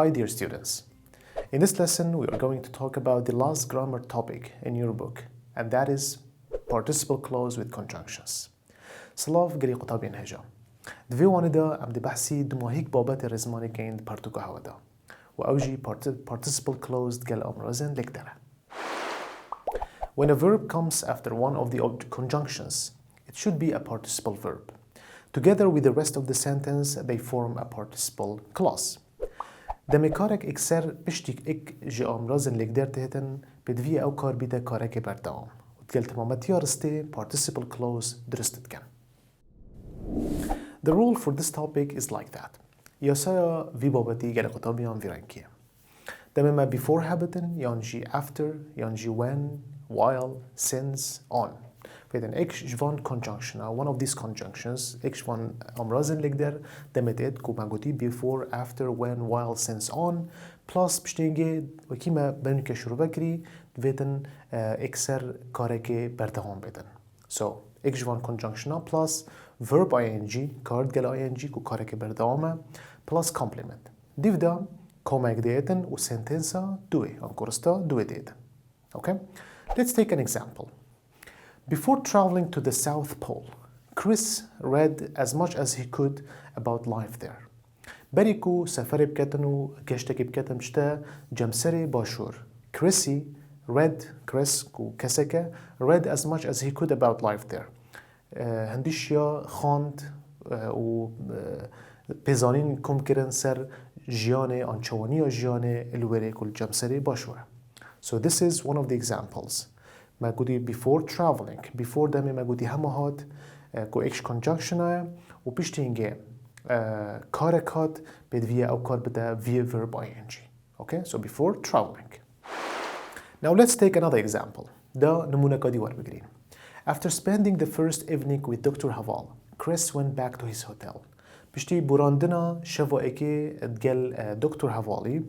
Hi dear students. In this lesson we are going to talk about the last grammar topic in your book, and that is participle clause with conjunctions. سلاف گری قطابین هجا. دوی واندا ام دی بحثی دماهیک بابت رزمانی که این پرتوکا هوادا و اوجی participle clause گل امرازن لک داره. When a verb comes after one of the conjunctions, it should be a participle verb. Together with the rest of the sentence, they form a participle clause. دمکارک اکثر پشتیک اک جی امرازن لک در تهتن بدوی او کار بیده کارک بردام. وتقل تمامتي رستي participle clause درستت كان. The rule for this topic is like that. ياسايا في بابتي جل قطابيان فيرانكيه. دمما before habiten يانجي after يانجي when while since on. فإذن إكش جوان conjunction one of these conjunctions إكش وان أمرازن لقدر دمتت كو مانجوتي before after when while since on plus بشتينجي وكيما بنك شروع بكري دویتن اکثر کارکی بردهان بدن. So إكش جوان conjunction plus verb ing کارد گل ing کو کارکی بردهامه plus complement. دیودا کمک دیتن و سنتنسا دوی انکورستا دوی دیتن. Okay? Let's take an example. Before traveling to the South Pole, Chris read as much as he could about life there. بريكو سفر بكتن و كشتك بكتن مشتا جمسري باشور. Chrissy read Chris كو كسكة read as much as he could about life there. هنديشيا خاند و بزانين كم كرن سر جيانه انچواني جيانه الوري كل جمسري باشور. So this is one of the examples. ما قودي before traveling before دمي ما قودي همهات كو اكش conjunction و بيشتينجي كاركات بدوية أو كار بدا via verb ing. Okay, so before traveling. Now let's take another example. ده نمونة قادي بقرين. After spending the first evening with Dr. Haval, Chris went back to his hotel. بشتي براندنا شفا اكي تقل دكتور هافالي.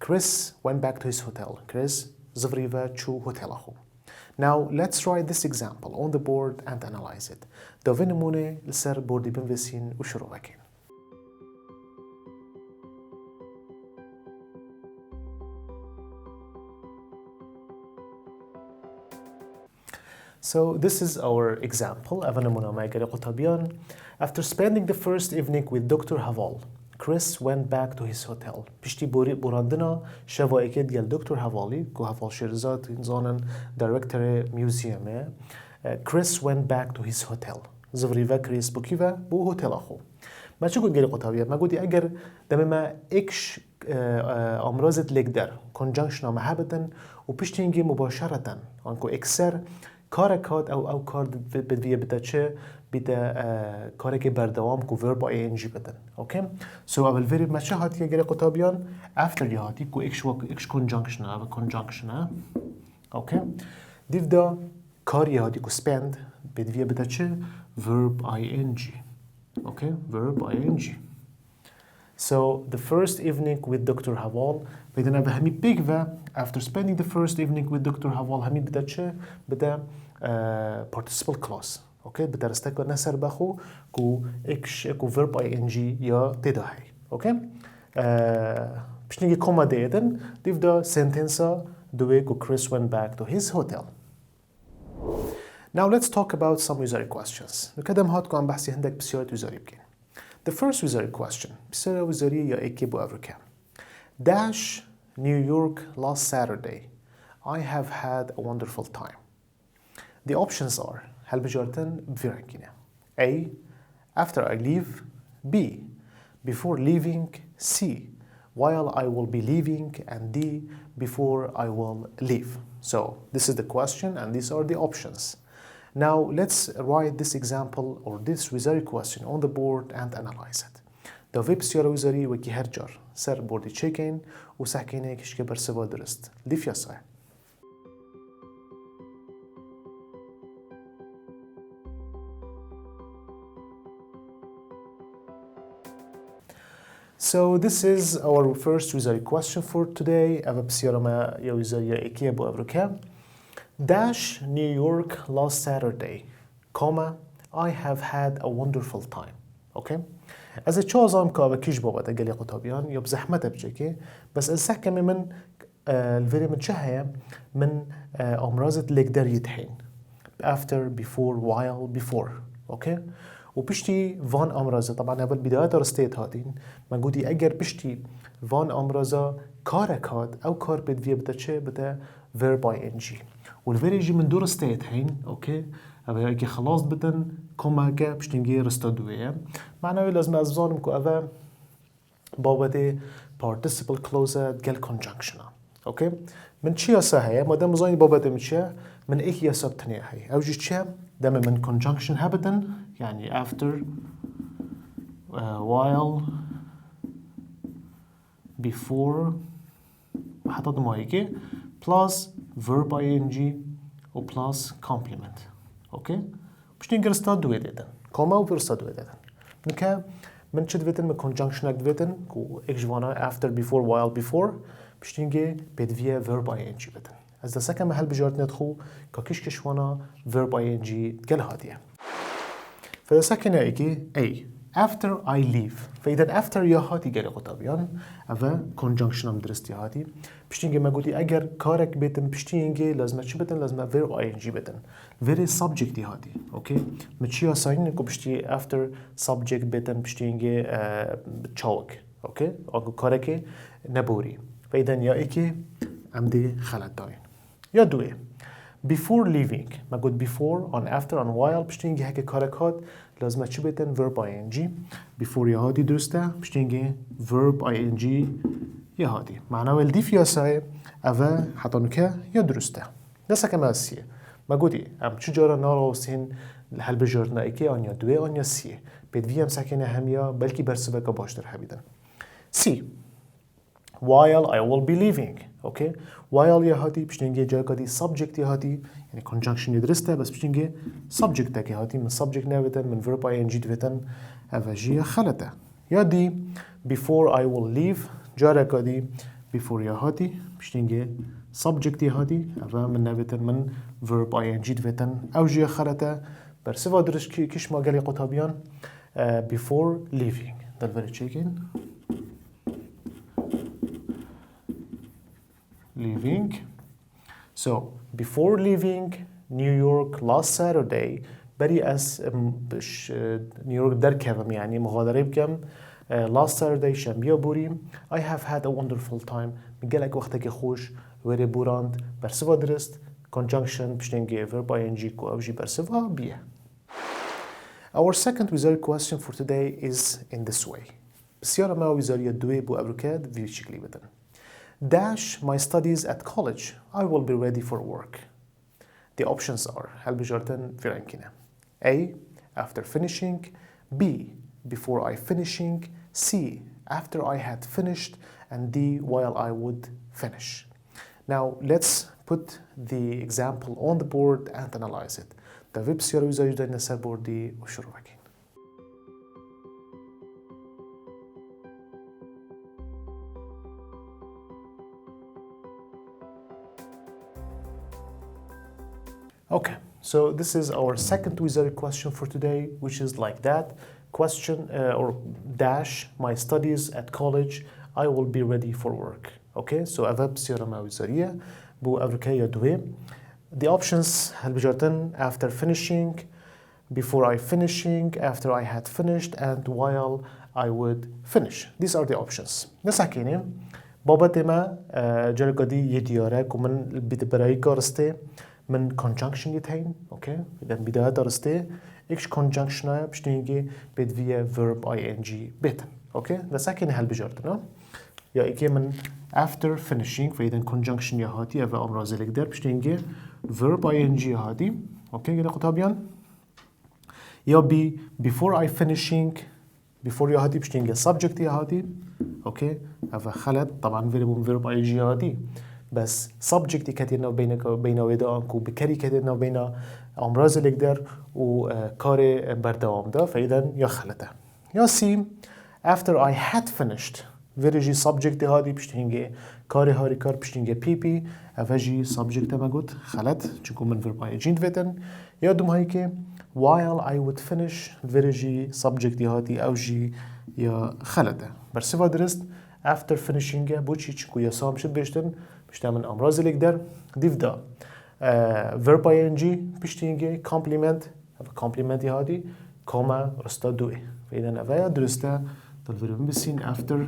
Chris went back to his hotel. Chris زفريفا تشو هوتيل أخو. Now let's write this example on the board and analyze it. ده في نمونة لسر بوردي بنفسين وشروع بكين. So this is our example. After spending the first evening with Dr. Haval, Chris went back to his hotel. بشتي براندنا شوا اكيد ديال دكتور هافالي كو هافال شيرزات انزانن دايركتور ميوزيوم. Chris went back to his hotel. زفريفا كريس بوكيفا بو هوتيل اخو. ما شو قلت قطابية ما قلت اگر دمما اكش امرازت لقدر conjunction محبتا وبشتينجي مباشرة انكو اكسر کارکات او کار بدویه بده چه بده کاری که بردوام کو verb ing بدن. اوکی؟ So اول verb ما چه هاتی اگر قطابیان after یهاتی کو اکش conjunction او conjunction. اوکی؟ دیو دا کار یهاتی کو spend بدویه بده چه verb ing. اوکی؟ verb ing. So the first evening with Dr. Haval بدنا به همی big و after spending the first evening with Dr. Haval همی بده چه بده participle clause. اوکی بده رسته که نسر بخو کو اکش کو verb ing یا تداهی. اوکی بش نگی کما دیدن دیو دا سنتنسا دوی کو Chris went back to his hotel. Now let's talk about some user questions. نکدم هات کو ام بحثی هندک بسیار user بکن. The first user question بسیار user یا اکی بو افریکا. Dash New York last Saturday. I have had a wonderful time. The options are هل بجارتن بفرنكينا. A. After I leave. B. Before leaving. C. While I will be leaving. And D. Before I will leave. So this is the question and these are the options. Now let's write this example or this wizard question on the board and analyze it. دا وی بسیار وزاری وکی هر جار سر بوردی چکین و سحکینه کشکه برسوا درست لیف یاسای. So this is our first wizard question for today. أبا بسیار ما یا وزاری اکی بو افریکا. Dash New York last Saturday, comma, I have had a wonderful time. Okay? از چه زام که و کیش بابت گلی قطابیان یا بزحمت بچه بس از سکمی من الفيري من شهية من أمراض لقدر يتحين after before while before أوكي وبشتي فان أمراض طبعا هذا البداية درستيت هاتين من قودي أجر بشتي فان أمراض كارك هاد أو كار بدفيه بتشي بتا verb ing والفيري يجي من دور ستيت هين أوكي أبا يجي خلاص بدن كما كا بشتنجي رستادوية معناه لازم أزانم كو أبا بابده participle clause دقل conjunction اوكي من چی یاسا هی مادام مزانی بابت میشه من ایک یاسا بتنی هی اوجی چه دم من conjunction هبتن یعنی after while before حتی دمایی plus verb ing و plus complement اوكي بشتین گرستا دوی دیدن کاما و گرستا دوی دیدن من که من چه دویدن من conjunction دویدن کو ایک جوانا after before while before بشتینگه بدویه verb ing بدن از دسته که محل بجارت ندخو که کشوانا verb ing گل هادیه فدسته که نایگه ای after I leave فإذا after یا هاتی گل قطابیان اوه conjunction هم درستی هاتی بشتینگه ما گودی اگر کارک بیتن بشتینگه لازمه چی بدن لازمه verb ing بدن very subjecti هاتی اوکی من چی آساین نکو بشتی after subject بیتن بشتینگه چاوک اوکی آگو کارک نبوری فإذا يا إيكي عمدي خلط داين يا دوي before leaving ما قلت before on after on while بشتينجي هكي كاركات لازم تشي بيتن verb ing before يا هادي درسته بشتينجي verb ing يا هادي معناه والدي في ياساي أفا حطانوكا يا درسته نسا كما السيه ما قلتي أم تجارة ناروسين هل بجارنا إيكي أن يا دوي أن يا سيه بيد فيهم ساكنة هميا بلكي برسبك باشتر حبيدن سي while I will be leaving okay while يا هاتي بشتنجي جاي كدي subject يا هاتي يعني conjunction يدرسته بس بشتنجي subject تك يا هاتي من subject نبتن من verb ing تبتن أفجيه خلته يا دي before I will leave جاي كدي before يا هاتي بشتنجي subject يا هاتي أفا من نبتن من verb ing تبتن أوجيه خلته برسوا درش كيش ما قالي قطابيان before leaving ده الفرق تشيكين leaving. So before leaving New York last Saturday بري أس نيويورك دركهم يعني مغادرة بكم last Saturday شنبه بوري I have had a wonderful time مقالك وقتك خوش وري بوراند برسوا درست conjunction بشتنجي verb ing كو أوجي برسوا بيه. Our second wizard question for today is in this way. بسيارة ما وزارية دوي بو أبركاد في شكلي بدن. Dash my studies at college. I will be ready for work. The options are هل بجارتن فرانكينا A. After finishing B. Before I finishing C. After I had finished and D. While I would finish. Now let's put the example on the board and analyze it. Da vi بسیار ویزایی دارین سر بوردی و شروع بکن. Okay, so this is our second wizard question for today, which is like that. Question or dash my studies at college. I will be ready for work. Okay, so أذهب سيارة ما وزارية بو أفريقيا دوي. The options هل بجارتن after finishing, before I finishing, after I had finished, and while I would finish. These are the options. نسحكيني بابا تما جرقدي يدياره كمن بدبرای کارسته من conjunction يتهين اوكي اذا بدايه درسته ايش conjunction بشتيجي بدفيه verb ing بيتن اوكي نسحكيني هل بجارتنا يا ايكي من after finishing فاذا conjunction يا هاتي افا امراض لقدر بشتيجي verb ing يا هاتي اوكي كده قطابيان يا بي before I finishing before يا هاتي بشتيجي subject يا هاتي اوكي افا خلط طبعا verb ing يا هاتي بس subject كاتينا بين ودانكو بكري كاتينا بين امراض لقدر وكار بردوام ده فاذا يا خلطه يا سي after I had finished verji subject هادي بشتينجي كاري هاري كار بشتينجي بي افجي subject ما قلت خلط چونكو من verb ing دفتن يا دوم هيك while I would finish verji subject هادي اوجي یا خلده برسیوا درست after finishing بوچی چکو یا سام شد بشتن من امراض لک در دیو دا verb ing پشتینگه compliment هادی کاما رستا دوی فیدا نویا درسته دلورم بسین after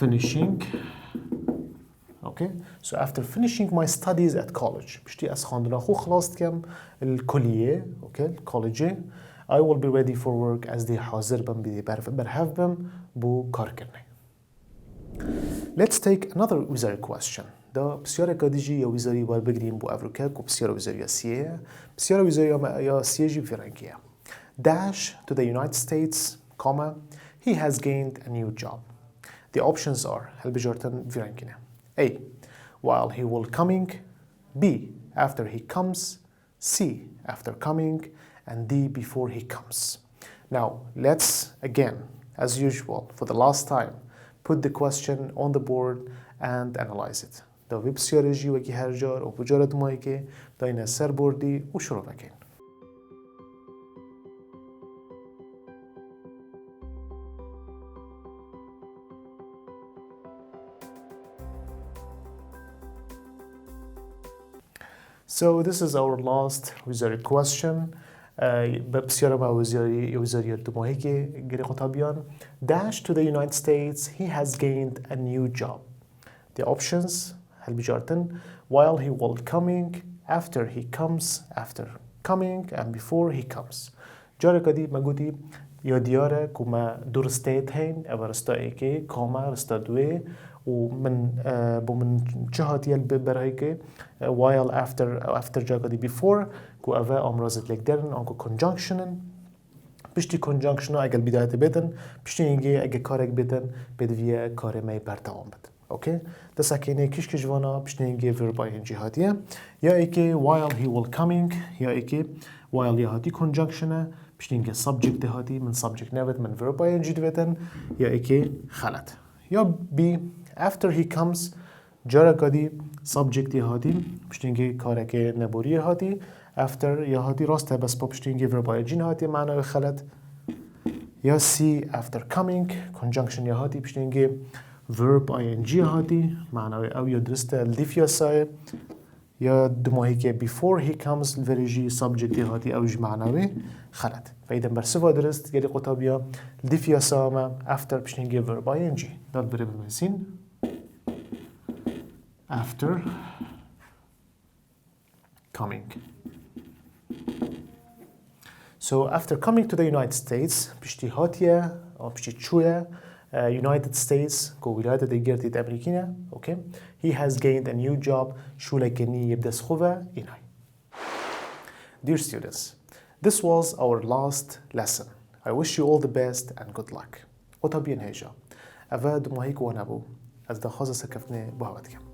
finishing okay so after finishing my studies at college بشتي از خواندن خو خلاص کم الکلیه okay الکالجه I will be ready for work as دی حاضر بم بیدی برهف بم بو کار کرنه let's take another ویزاری question دا بسیار کدیجی یا ویزاری بار بگیریم بو افریقا کو بسیار ویزاری آسیه بسیار ویزاری آسیه جی فرانکیه dash to the United States comma he has gained a new job the options are هل بجارتن فرانکینه A while he will coming B after he comes C after coming and D before he comes now let's again as usual for the last time put the question on the board and analyze it دا وی بسیار جی وکی هر جار و بجارت مایی که دا این سر بردی و شروع بکن So this is our last ویزاری question بسیار ما ویزاری دوماهی که گری قطابیان dash to the United States he has gained a new job the options هل بجارتن while he will coming after he comes after coming and before he comes جاره کدی مگودی یا دیاره که ما درستیت هین او رستا ایکی کاما رستا دوی و من جهاتیل برای که while after جا کدی before که اوه امرازت لک درن آنکو conjunctionen پشتی conjunctional اگر بدایت بدن پشتی اینگه اگر کارک بدن بدویه کار می بردوام بدن اوکی دست اکنه کش جوانا پشتی اینگه verb ing هاتیه یا ایکه while he will coming یا ایکه while یا هاتی conjunctione پشتی اینگه subject هاتی من subject نبود من verb ing دویدن یا ایکه خلط یا B after he comes جارا کدی subject هاتی پشتی اینگه کارک نبوری هاتی after یا هاتی راسته بس با پشتی اینگه verb ing هاتی معنی خلط یا C after coming conjunction یا هاتی پشتی اینگه verb ing هاتی معنی او یا درسته الدیفیا سای یا دماهی که before he comes الوریجی subject هاتی اوج معنی خلط فایده برسوا درست گلی قطابیا الدیفیا سای after پشتی اینگه verb ing داد بره بمسین after coming So after coming to the United States پشتی هاتیه او پشتی چویه United States کو ولایت دیگرتی امریکینه okay he has gained a new job شو لکنی یبدس خوبه اینای Dear students this was our last lesson I wish you all the best and good luck قطبین هیجا اوه دماهی که وانبو از دخواست سکفنه بهاوت کم